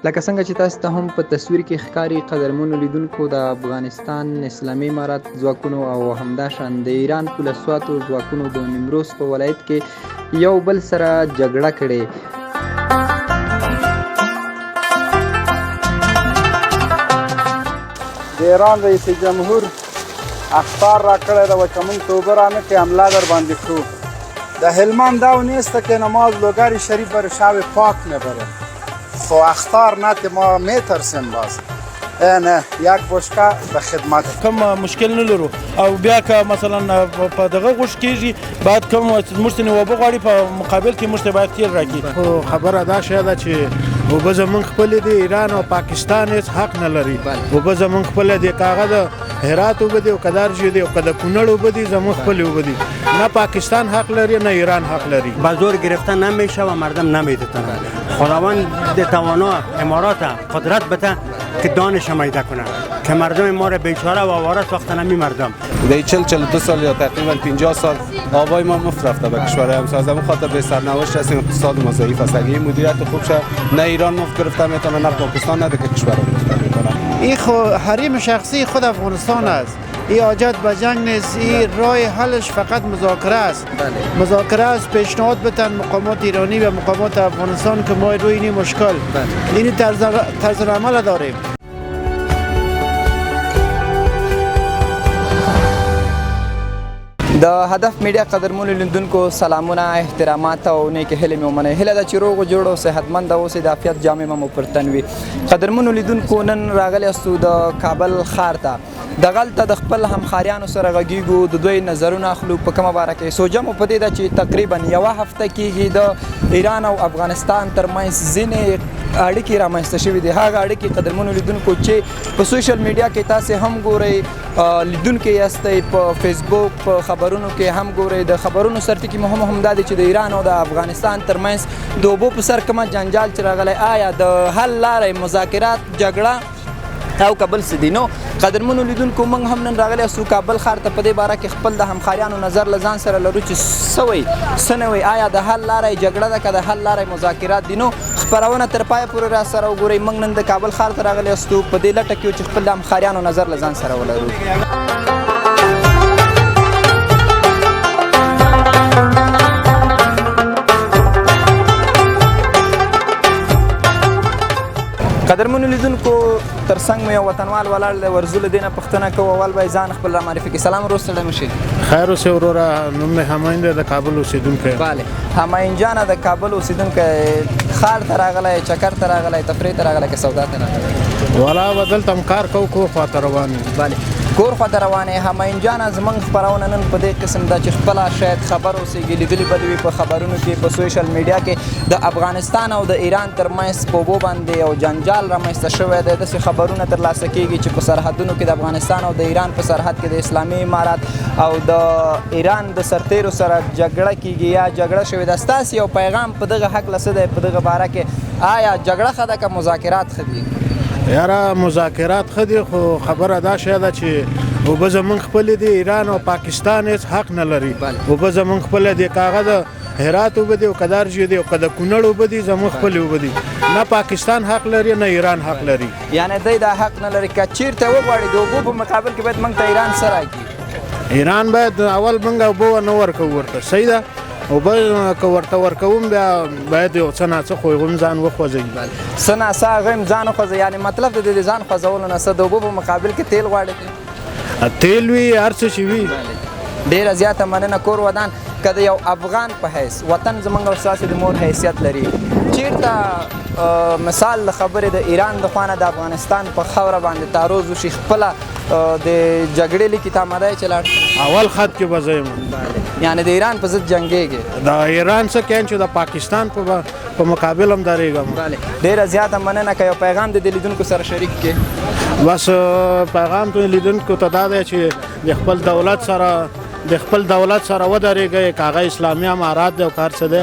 لکه څنګه چې تاسو ته هم په تصویر کې ښکاري قدرمنو لیدونکو د افغانستان اسلامي امارت ځواکونو او همداشان د ایران پولیسو ځواکونو د نیمروز په ولایت کې یو بل سره جګړه کړې. د ایران رئیس جمهور اخطار را کړی ده و چې موږ توبه رانه کړې حمله در باندې کړو. در هلمند او نیست که نماز لوگر شریف بر شب پاک میبره. خو اخطار نه ما میترسیم باز نه یک بشکه به خدمت کم مشکل نه لرو او بیا که مثلا په دغه غوښ کېږي باید کوم موږ ته اوبه غواړي په مقابل کې موږ ته باید تیل راکړي. خو خبره دا شی ده چې اوبه زمونږ خپلې دي، ایران او پاکستان هېڅ حق نه لري. اوبه زمونږ خپلې دي، که هغه د هرات اوبه دي او که د ارجو دي او که د کونړ اوبه دي زمونږ خپلې اوبه دي. نه پاکستان حق لري نه ایران حق لري. به زور گرفته نمیشه و مردم نمیدونن. خداوند توانا امارات قدرت بده که دانش میده کنه که مردم ما را بیچاره و آواره ساختن. می مردم دی 42 سال یا تقریبا 50 سال آبای ما مفت رفته به کشور همسایه. از همون خاطر به سرنوشت هستیم، اقتصاد ما ضعیف است. اگه مدیریت خوب شه نه ایران مفت گرفته میتونه نه پاکستان نه که کشور مفت میکنه. این حریم شخصی خود افغانستان است. این حاجت به جنگ نیست. این راه حلش فقط مذاکره است. مذاکره است. پیشنهاد بتن مقامات ایرانی و مقامات افغانستان که ما روی این مشکل این طرز عمل داریم. د هدف میډیا قدرمنو لیدونکو سلامونه، احترامات او نیک هیلې مې ومنئ. هیله ده چې روغ جوړ او صحتمند اوسئ، د عافیت جامې مو پر تن وي. قدرمنو لیدونکو نن راغلی یاستو د کابل ښار ته. دغلته د خپل همښاریانو سره غږیږو، د دوی نظرونه اخلو په کومه باره کې. سوجه مو په دې ده چې تقریبا یوه هفته کېږي د ایران او افغانستان ترمنځ ځینې اړیکې رامنځته شوي دي. هغه اړیکې قدرمنو لیدونکو چې په سوشل میډیا کې تاسې هم ګورئ، لیدونکي یاستئ، په فیسبوک په خبرونو کې هم ګورئ. د خبرونو سرټکي مهم هم دا دی چې د ایران او د افغانستان ترمنځ د اوبو په سر کومه جنجال چې راغلی، آیا د حل لارې مذاکرات، جګړه او کابل څه دي. نو قدرمنو لیدونکو موږ هم نن راغلی یاستو کابل ښار ته په دې باره کې خپل د همښاریانو نظر له ځان سره لرو چې څه وایي څه نه وایي. آیا د حل لاره یې جګړه ده که د حل لاره یې مذاکرات دي. نو خپرونه تر پایه پورې را سره وګورئ. موږ نن د کابل ښار ته راغلی یاستو په دې لټه کې یو چې خپل د همښاریانو نظر له ځان سره ولرو. قدرمنو لیدونکو ترڅنګ مو یو وطنوال ولاړ دی، ورزو له دې نه پوښتنه کوو. اول به یې ځان خپل را معرفي کړي. سلام ورور سړی مو شي. خیر اوسې وروره، نوم مې همایون دی، د کابل اوسېدونکی یم. بله همایون جانه د کابل اوسېدونکی، ښار ته راغلی، چکر ته راغلی، تفریح ته راغلی که سودا ته راغلی؟ والا به دلته هم کار کوو، کور خواته روان یو. بله کور خواته روان یې. همایون جانه زموږ خپرونه نن په دې قسم ده چې خپله شاید خبر اوسېږي، لیدلي به دې وي په خبرونو کې، په سوشل میډیا کې د افغانستان او د ایران ترمنځ په اوبو باندې یو جنجال رامنځته شوی دی. داسې خبرونه ترلاسه کېږي چې په سرحدونو کې د افغانستان او د ایران په سرحد کې د اسلامي امارت او د ایران د سرتیرو سره جګړه کېږي یا جګړه شوې ده. ستاسې یو پیغام په دغه هکله څه دی؟ په دغه باره کې آیا جګړه ښه ده که مذاکرات ښه دي؟ یاره مذاکرات ښه دي، خو خبره دا شی ده چې اوبه زمونږ خپلې دي، ایران او پاکستان هېڅ حق نه لري. اوبه زمونږ خپلې دي، که هغه د هرات اوبه دي او که د ارجو دي او که د کونړ اوبه دي زمونږ خپلې اوبه دي. نه پاکستان حق لري نه ایران حق لري. یعنې دی دا حق نه لري. که چېرته وغواړي د اوبو په مقابل کې باید موږ ته ایران څه راکړي؟ ایران باید اول موږ اوبه ونه ورکوو ورته، صحیح ده. اوبه که ورته ورکوم بیا باید یو څه ناڅه خو هغه هم ځان وخوځوي. څه ناڅه هغه هم ځان وخوځوي. یعنې مطلب د دې ځان خوځولو نه څه د اوبو په مقابل کې تیل غواړي؟ تیل وي، هر څه چې وي. ډېره زیاته مننه. کور ودان که د یو افغان په حیث وطن زموږ او ستاسې د مور حیثیت لري، چېرته مثال د خبرې د ایران د خوا نه د افغانستان په خاوره باندې تعرض وشي، خپله د جګړې لیکي ته آماده یې چې لاړ؟ اول خط کې به زه یم. یعنې د ایران په ضد جنګېږي؟ د ایران څه کیان چې د پاکستان په مقابل هم درېږم. ډېره زیاته مننه. که یو پیغام د دې لیدونکو سره شریک کړې؟ بس پیغام ته لیدونکو ته دا دی چې د خپل دولت سره ودرېږئ، که هغه اسلامي امارات دی او که هر څه دی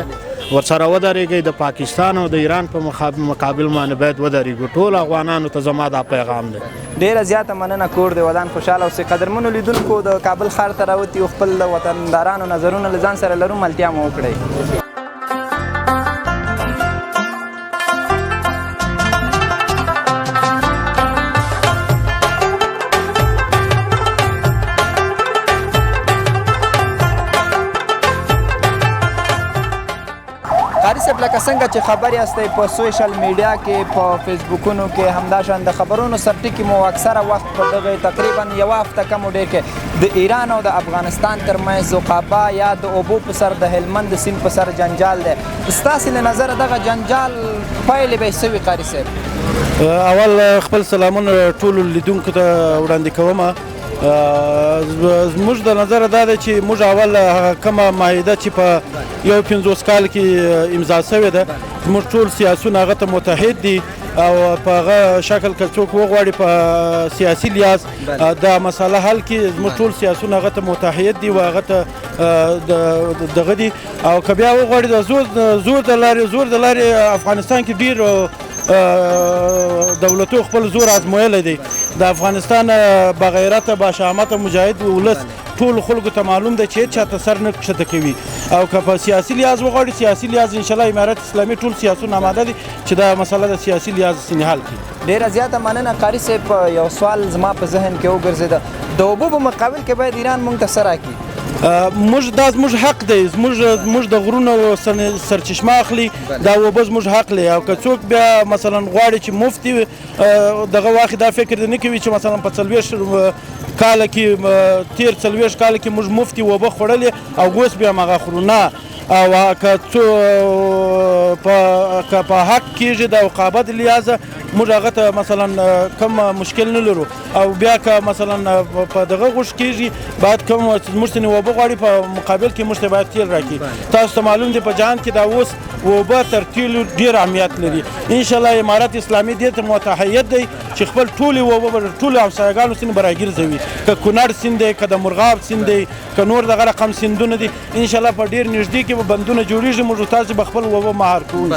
ورسره ودرېږئ. د پاکستان او د ایران په مقابل باندې باید ودرېږو. ټول افغانانو ته زما دا پیغام دی. ډېره زیاته مننه. کور د ودان خوشحاله اوسئ. قدرمنو لیدونکو د کابل ښار ته راوتي او خپل وطندارانو نظرونه له ځان سره لرو، ملتیا مو وکړئ. صاحب لکه څنګه چې خبرې هستئ په سوشل میډیا کې په فیسبوکونو کې همداشان د خبرونو سرټکي مو اکثره وخت په دغه تقریبا یوه هفته کم و ډېر کې د ایران او د افغانستان ترمنځ ذوقابه یا د اوبو په سر د هلمند سیند په سر جنجال دی. ستاسې له نظره دغه جنجال پایلې به یې څه وي قاري صاحب؟ اول خپل سلامونه ټولو لیدونکو ته وړاندې کوم. زموږ د نظره دا ده چې موږ اول کومه معاهده چې په 50 کال کې امضا شوې ده زموږ ټول سیاسیون هغه ته متحد دي او په هغه شکل که څوک وغواړي په سیاسي لحاظ دا مسله حل کړي زموږ ټول سیاسیون هغه ته متحد دي او هغه ته دغه دي او که بیا وغواړي د زور د لارې افغانستان کې ډېر دولتو خپل زور ازمویلی دی. د افغانستان بغیرته باشامته مجاهد ولس ټول خلکو ته معلوم دی چې هېڅ چاته سر نه کښته کوي او که په سیاسي لحاظ وغواړي سیاسي لحاظ انشاءالله امارت اسلامي ټول سیاسون آماده دي چې دا مسله د سیاسي لحاظ ځینې حل کړي. ډېره زیاته مننه قاري صاحب. یو سوال زما په ذهن کې وګرځېده، د اوبو په مقابل کې باید ایران موږ ته څه راکړي؟ دا زموږ حق دی، زموږ د غرونو سرچشمه اخلي، دا اوبه زموږ حق دی او که څوک بیا مثلا غواړي چې مفتي دغه واخلي دا فکر نه کوي چې مثلا په 40 کاله کې تیر 40 کاله کې موږ مفتي اوبه خوړلې او اوس بیا هغه خورو نه. او که په حق کېږي د عقابت لحاظه موږ هغه ته مثلا کوم مشکل نه لرو او بیا که مثلا په دغه غوښ کېږي باید کوم موږ ته اوبه غواړي په مقابل کې موږ ته باید تیل راکړي. تاسو ته معلوم دی په جهان کې دا اوس اوبه تر تیلو ډېر اهمیت لري. انشاءالله امارت اسلامي دې ته متحد دی چې خپل ټولې اوبه ټولو همسایګانو سیند به راګرځوي، که کونړ سیند دی، که د مرغاب سیند دی، که نور دغه رقم سیندونه دي. انشاءالله په ډېر نږدې کې به بندونه جوړېږي، موږ تاسې به خپل اوبه مهار کوو.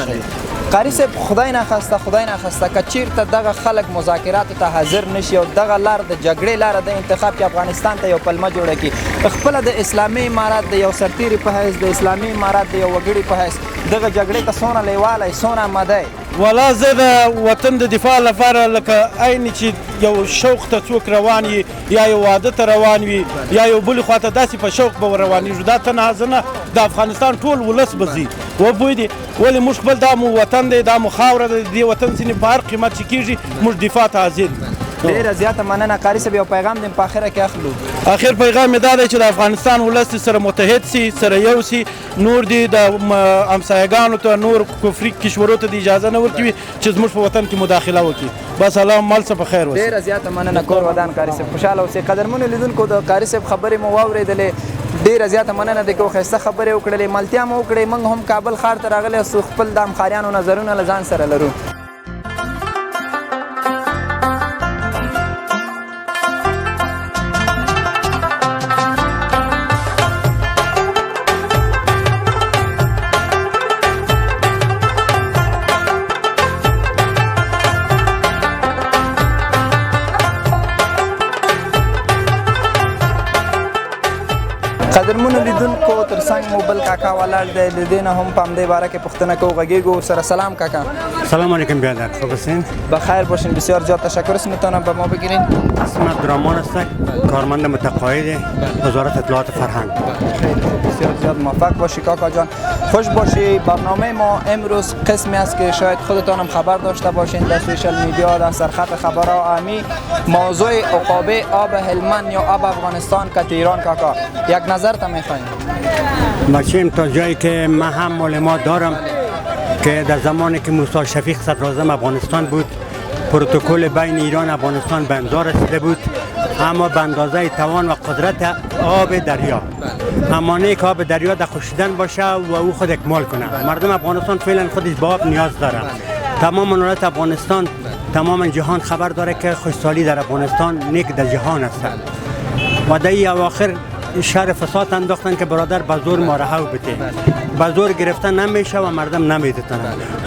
قاري صاحب خدای ناخواسته که چیرته دغه خلک مذاکراتو ته حاضر نشي او دغه لار د جګړې لاره د انتخاب کې افغانستان ته یو پلمه جوړه کړي، خپله د اسلامي امارات د یو سرتیري په حیث د اسلامي امارات د یو وګړي په حیث دغه جګړې ته څونه لیوالی څونه آماده یې؟ والا زه د وطن د دفاع لپاره لکه عین چې یو شوق ته څوک روان وي یا یو واده ته روان وي یا یو بلې خواته داسې په شوق به روانېږو. دا تنها زه نه، د افغانستان ټول ولس به ځي وبوی دي، ولې موږ خپل دا مو وطن دی، دا مو خاوره ده، د دې وطن ځینې په هر قیمت چې کېږي موږ دفاع ته حاضر یو. ډېره زیاته مننه قاري صاحب. یو پیغام دې په آخره کې اخلو. آخر پیغام مې دا دی چې د افغانستان ولس سره متحد سي، سره یو سي، نور دي د همسایګانو ته نور کفري کشورو ته د اجازه نه ورکوي چې زموږ په وطن کې مداخله وکړي. بس الله مل څه په خیر وسي. ډېره زیاته مننه کور ودان قاري صاحب. خوشحاله اوسئ. قدرمنو لیدونکو د قاري صاحب خبرې مو واورېدلې، ډېره زیاته مننه دی که ښایسته خبرې وکړلې، ملتیا مو وکړې. موږ هم کابل ښار ته راغلی یو خپل د همښاریانو نظرونه له ځان سره لرو. قدرمنو لیدونکو ترڅنګ مو بل کاکا ولاړ دی، د دې نه هم په همدې باره کې پوښتنه کوو. غږېږو ورسره. سلام کاکا. سلام علیکم بیادر، خوب هستین؟ بخیر باشین. بسیار زیاد تشکر. اسمتان به ما بگیرین. اسم عبدالرحمن است، کارمند متقاعد وزارت اطلاعات فرهنگ. بسیار زیاد موفق باشی کاکا جان. خوش باشی. برنامه ما امروز قسمی است که شاید خودتان هم خبر داشته باشین در سوشال میدیا، در سرخط خبرها امی موضوع عقابه آب هلمند یا آب افغانستان که ایران. کاکا یک نظر تا میخوایم. بچیم تا جایی که من هم معلومات دارم که در زمانی که موسی شفیق صدراعظم افغانستان بود پروتکل بین ایران و افغانستان به امضا رسیده بود، اما به اندازه توان و قدرت آب دریا، همانه که آب دریا در خشکیدن باشه و او خود اکمال کنه. مردم افغانستان فعلا خودش به آب نیاز داره. تمام ملت افغانستان، تمام جهان خبر داره که خشکسالی در افغانستان نیک در جهان است و در این اواخر شهر فساد انداختن که برادر به زور ما رها بده. به زور گرفتن نمیشه و مردم نمیدتن.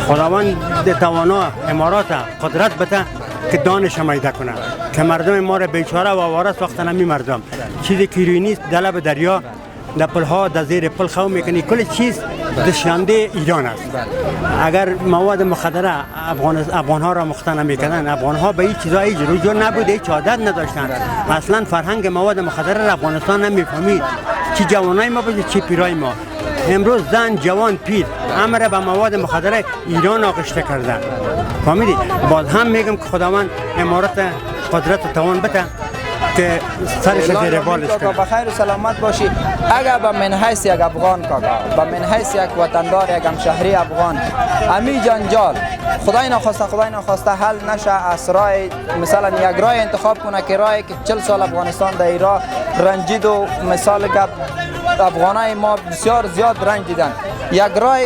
خداوند توانا امارات قدرت بده که دانش میده کنه که مردم ما را بیچاره و آواره ساختن. همی مردم چیزی که نیست در لب دریا، در پلها، در زیر پل خو میکنی، کل چیز دشنده ایران است. اگر مواد مخدره افغان ها را مختنه میکنن، افغان ها به این چیزا هیچ رجوع نبود، هیچ عادت نداشتن. اصلا فرهنگ مواد مخدره را افغانستان نمیفهمید، چی جوانای ما بود چی پیرای ما. امروز زن جوان پیر همه را به مواد مخدر ایران آغشته کرده. فهمیدی؟ باز هم میگم که خداوند امارت قدرت و توان بده که سرش زیر بالش کنه. بخیر و سلامت باشی. اگر به من حیث یک افغان کاکا، به من حیث یک وطندار، یک همشهری افغان، امی جنجال خدای نخواسته حل نشه از راه، مثلا یک راه انتخاب کنه که راهی که 40 سال افغانستان در ایران رنجید و مثال که افغانای ما بسیار زیاد رنج دیدن، یک راه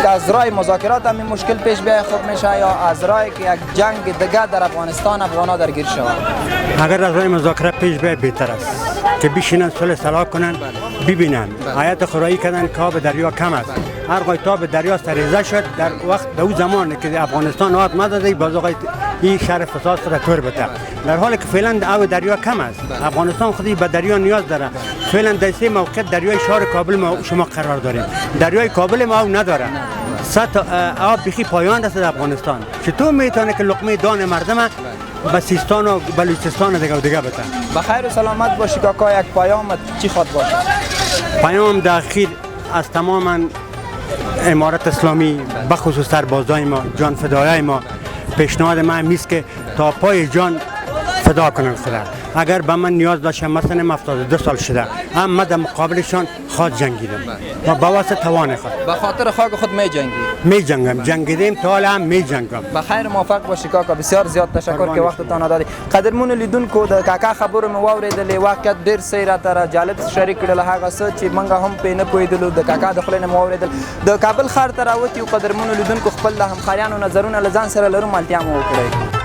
از راه مذاکرات هم مشکل پیش بیای خوب میشه یا از راهی که یک جنگ دیگه در افغانستان افغانا درگیر شود؟ اگر از راه مذاکرات پیش بیای بهتر است که بشینن صلح صلاح کنن، ببینن آیت خدایی کردن که آب دریا کم است، هر قای آب دریا سریزه شد در وقت در اون زمان که افغانستان آب نداده باز آقای این شهر فساد را تور بده، در حالی که فعلا آب دریا کم است، افغانستان خودی به دریا نیاز داره. فعلا در سه موقع دریای شهر کابل ما شما قرار داریم، دریای کابل ما آب نداره، آب بخی پایان است در افغانستان. چطور میتونه که لقمه دان مردم به سیستان و بلوچستان دیگه بده؟ بخیر و سلامت باشی کاکا. یک پیام چی خواد باشه؟ پیام در اخیر از تمام امارت اسلامی بخصوص سربازای ما، جان فدایای ما، پیشنهاد من میست که تا پای جان فدا کنن خدا. اگر به من نیاز داشته مثلا 72 سال شده اما در مقابلشان خود جنگیدم و با واسه توان خود به خاطر خاک خود می جنگم جنگیدیم تا حالا هم می جنگم. بخیر موفق باشی کاکا. بسیار زیاد تشکر که وقتتان دادی. قدرمن لیدونکو د کاکا خبرو مې واورېدلې، واقعیت ډېر څه راته جالب شریک کړل، هغه څه چې موږ هم پې نه پوهېدلو د کاکا د خولې نه مې واورېدل. د کابل ښار ته راوتي قدرمنو لیدونکو خپل د همکاریانو نظرونه له ځان سره لرو، مالتیا مو وکړئ.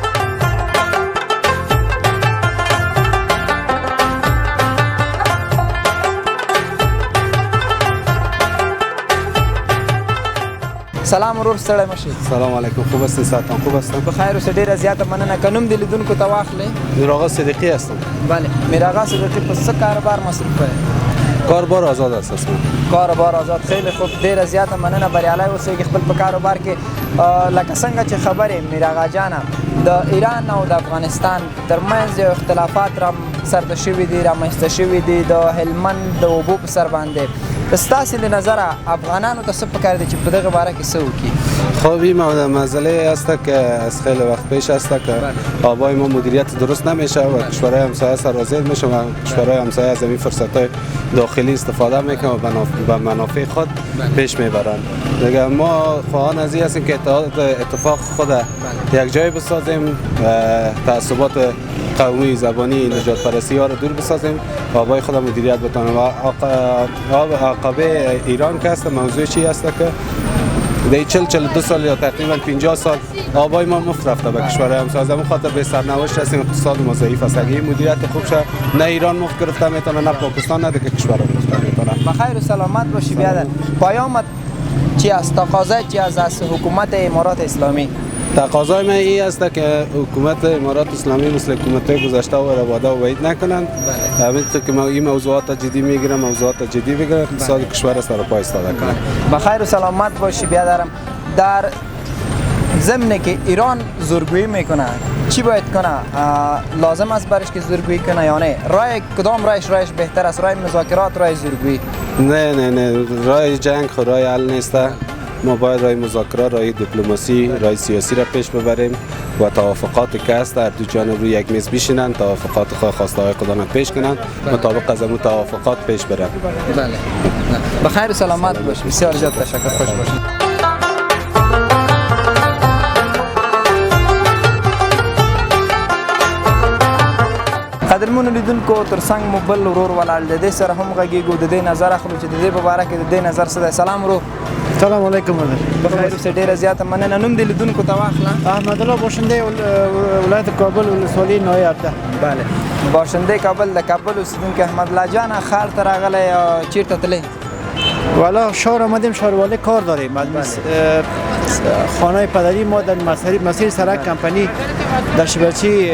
سلام ورور، ستړی مشي. سلام علیکم، خوب هستین؟ ساعتان خوب هستم. بخیر اوسه، ډیره زیاته مننه. که نوم د لیدونکو ته واخلې؟ میرآقا صدیقی هستم. بله، میرآقا صدیقی په څه کاروبار مصروف دی؟ کاربار آزاد است اسم. کاروبار آزاد. خیلی خوب، ډیره زیاته مننه. بریالی اوسئ خپل په کاروبار کې. لکه څنګه چې خبرې میرآقا جانه د ایران او د افغانستان ترمنځ یو اختلافات را سرته شوي دي، رامنځته شوي دي د هلمند د اوبو په سر باندې. ستاسې له نظره افغانانو ته څه پکار دی چې په دغه باره کې څه وکړي؟ خب این مسئله است که از خیلی وقت پیش است که آبای ما مدیریت درست نمیشه و کشورهای همسایه سرازیر میشه و کشورهای همسایه از این فرصت‌های داخلی استفاده میکنن و به منافع خود پیش میبرند. دیگه ما خواهان از این هستیم که اتفاق خود یک جای بسازیم، تعصبات قومی زبانی نجات پرستی ها رو دور بسازیم، آبای خود مدیریت بتونیم. و عقبه ایران که است موضوع چی است که در 42 سال یا تقریبا 50 سال آبای ما مفت رفته به کشورهای همسایه. همون خاطر به سرنوشت هستیم، اقتصاد ما ضعیف است. اگه مدیریت خوب شه نه ایران مفت گرفته میتونه نه پاکستان نه دیگه کشورها مفت میتونه. بخیر و سلامت باشی بیادر. پیامت چی است؟ تقاضا چی است از حکومت امارات اسلامی؟ تقاضای من این است که حکومت امارات اسلامی مثل حکومت‌های گذشته و رواده و بعید نکنند. همینطور که این موضوعات جدی میگیرن، موضوعات جدی بگیرن، اقتصاد کشور سر پای ایستاده کنند. بخیر و سلامت باشی بیادرم. در ضمن که ایران زورگویی میکنه چی باید کنه؟ لازم است برش که زورگویی کنه یا نه؟ کدام راهش بهتر است؟ راه مذاکرات، راه زورگویی؟ نه راه جنگ خود راه حل نیست. ما باید راه مذاکرات، راه دیپلماسی، راه سیاسی را پیش ببریم و توافقاتی که هست در دو جانب روی یک میز بشینند، توافقات خواسته های خود را پیش کنند، مطابق از اون توافقات پیش برند. بله. بخیر و سلامت باش. بسیار زیاد تشکر. خوش باشید. قدرمنو لیدونکو، ترڅنګ مو بل ورور ولاړ د دې سره هم غږیږو، د دې نظر اخلو چې د دې په باره کې د دې نظر څه دی. سلام ورو. سلام علیکم. بخیر اوسې، ډېره زیاته مننه. نوم د لیدونکو ته واخله. احمد الله باشنده، ولایت کابل، ولسوالي نوی 18. بله، باشنده کابل. د کابل اوسېدونکی احمد الله جان ښار ته راغلی، چیرته تللی؟ والا شهر آمدیم، شهروالی کار داریم. خانه پدری ما در مسیر سرک کمپانی در شبرچی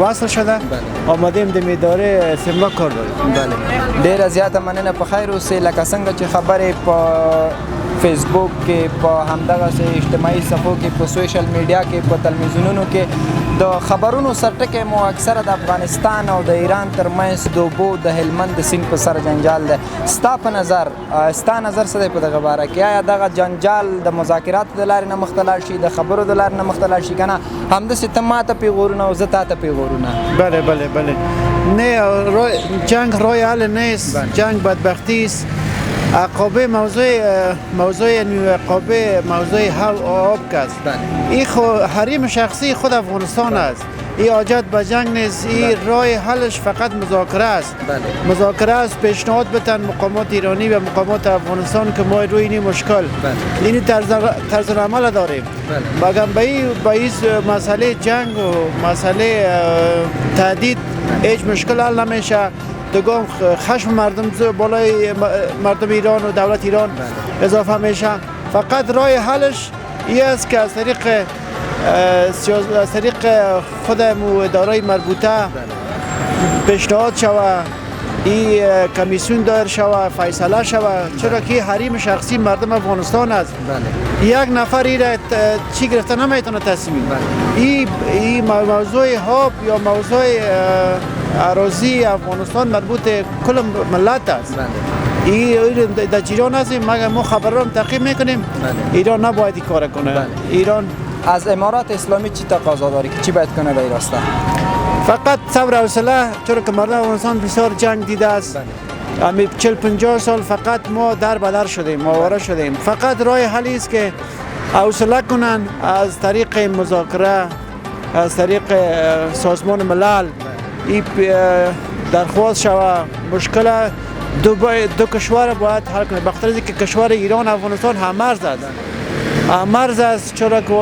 وصل شده. آمدیم در میداره سملا کار داریم. بله، ډیره زیاته مننه. په خیر اوسې. لکه څنګه چې خبرې په فیسبوک کې په همدغه اجتماعي صفحو کې په سوشل میډیا کې په تلویزیونونو کې د خبرونو سرټکی مو اکثره د افغانستان او د ایران ترمنځ د اوبو د هلمند د سیند په سر جنجال دی. ستا نظر څه دی په دغه باره کې؟ آیا دغه جنجال د مذاکراتو د لارې نه مخته لاړ شي، د خبرو د لارې نه مخته لاړ شي که نه همداسې ته ماته پیغورونه او زه تا ته پیغورونه؟ بله نه، جنگ راه حل نیست. جنگ بدبختی است. عقابه موضوع عقابه موضوع آب است. این حریم شخصی خود افغانستان است. این حاجت به جنگ نیست. این راه حلش فقط مذاکره است. مذاکره است. پیشنهاد بتن مقامات ایرانی و مقامات افغانستان که ما روی این مشکل این طرز عمل داریم. مگر به این مسئله جنگ و مسئله تهدید هیچ مشکل حل نمیشه. دگام خشم مردم بالای مردم ایران و دولت ایران اضافه میشه. فقط راه حلش این است که از طریق خود اداره مربوطه پیشنهاد شود، این کمیسیون دایر شود، فیصله شود، چرا که حریم شخصی مردم افغانستان است. یک نفر این چی گرفته نمیتونه تصمیم. این موضوع آب یا موضوع اراضی افغانستان مربوط کل ملت است. این در ایران هستیم، مگر ما خبران تعقیب میکنیم. ایران نباید این کار کنه. ایران از امارات اسلامی چی تقاضا داری که چی باید کنه در این راستا؟ فقط صبر و حوصله، چون که مردم افغانستان بسیار جنگ دیده است. 40-50 سال فقط ما در بدر شدیم، ماوره شدیم. فقط راه حلی است که حوصله کنن، از طریق مذاکره، از طریق سازمان ملل این درخواست شود. مشکل دو کشور باید حل کنه. بخاطر اینکه کشور ایران و افغانستان هم‌مرز است. هم‌مرز است، چرا که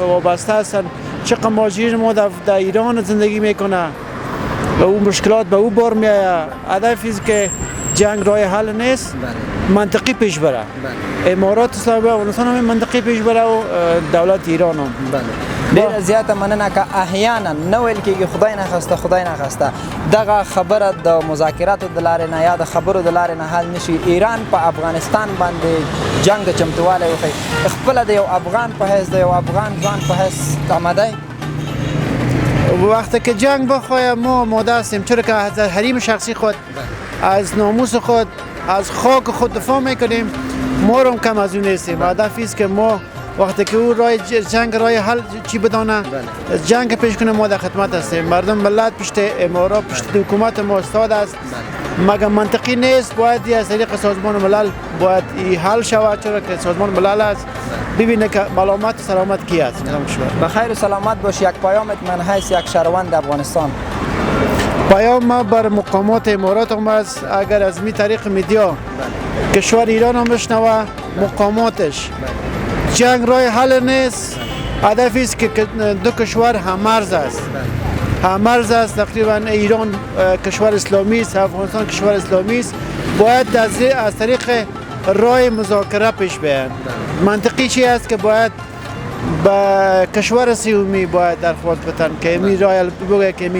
وابسته هستند. چقدر مهاجرین ما در ایران زندگی میکنه و اون مشکلات به او بار میآید. هدف است که جنگ راه حل نیست، منطقی پیش بره. امارات اسلامی و افغانستان هم منطقی پیش بره و دولت ایران هم. ډیره زیاته مننه که احیانا نه ویل کېږي خدای نخواسته دغه خبره د مذاکراتو د لارې نه یا د خبرو د لارې نه حل نشي. ایران په افغانستان باندې جنگ د چمتووالی وښیي. خپله د یو افغان په حیث د یو افغان ځوان په حیث آماده وقتی که جنگ بخواه ما آماده هستیم، چرا که از حریم شخصی خود، از ناموس خود، از خاک خود دفاع میکنیم. ما رو کم از اون نیستیم. هدف است که ما وقتی که او راه جنگ راه حل چی بدانه، جنگ پیش کنه، ما در خدمت هستیم. مردم ملت پشت امارات پشت حکومت ما استاد است. مگر منطقی نیست، باید از طریق سازمان ملل باید این حل شود، چرا که سازمان ملل است ببینه که ملامت و سلامت کی است. بخیر و سلامت باش. یک پیامت من حیث یک شهروند افغانستان. پیام ما بر مقامات امارات هم است، اگر از می طریق میدیا کشور ایران هم بشنوه مقاماتش جنگ راه حل نیست. هدف است که دو کشور هم‌مرز است. هم‌مرز است. تقریبا ایران کشور اسلامی است، افغانستان کشور اسلامی است. باید از طریق راه مذاکره پیش بیاین. منطقی چی است که باید با کشور سومی باید درخواست بتن که می راه بگه که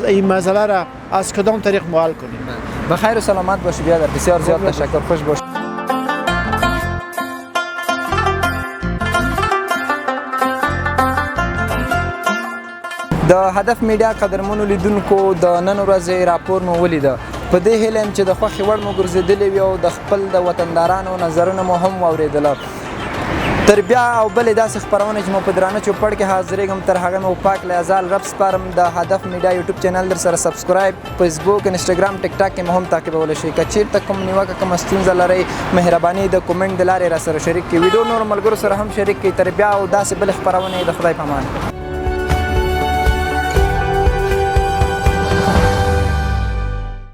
این مسئله را از کدام طریق حل کنیم. بخیر و سلامت باشی بیادر. بسیار زیاد تشکر. خوش باش. د هدف میډیا قدرمنو لیدونکو د نن ورځې راپور مو ولیده. په دې هیله یم چې د خوښې وړ مو ګرځېدلې وي او د خپل د وطندارانو نظرونه مو هم واورېدله. تر بیا او بلې داسې خپرونې چې مو په درانه چوپړ کې حاضرېږم، تر هغه مو پاک له ازال رب سپارم. د هدف میډیا یوټیوب چینل در سره سبسکرایب، فیسبوک، انسټاګرام، ټیک ټاک کې مو هم تعقیبولی شئ. که چېرته کوم نیوکه کومه ستونزه لرئ، مهرباني د کومنټ د لارې را سره شریک کړئ. ویډیو نورو ملګرو سره هم شریک کړئ. تر بیا او داسې بلې خپرونې د خدای په امان.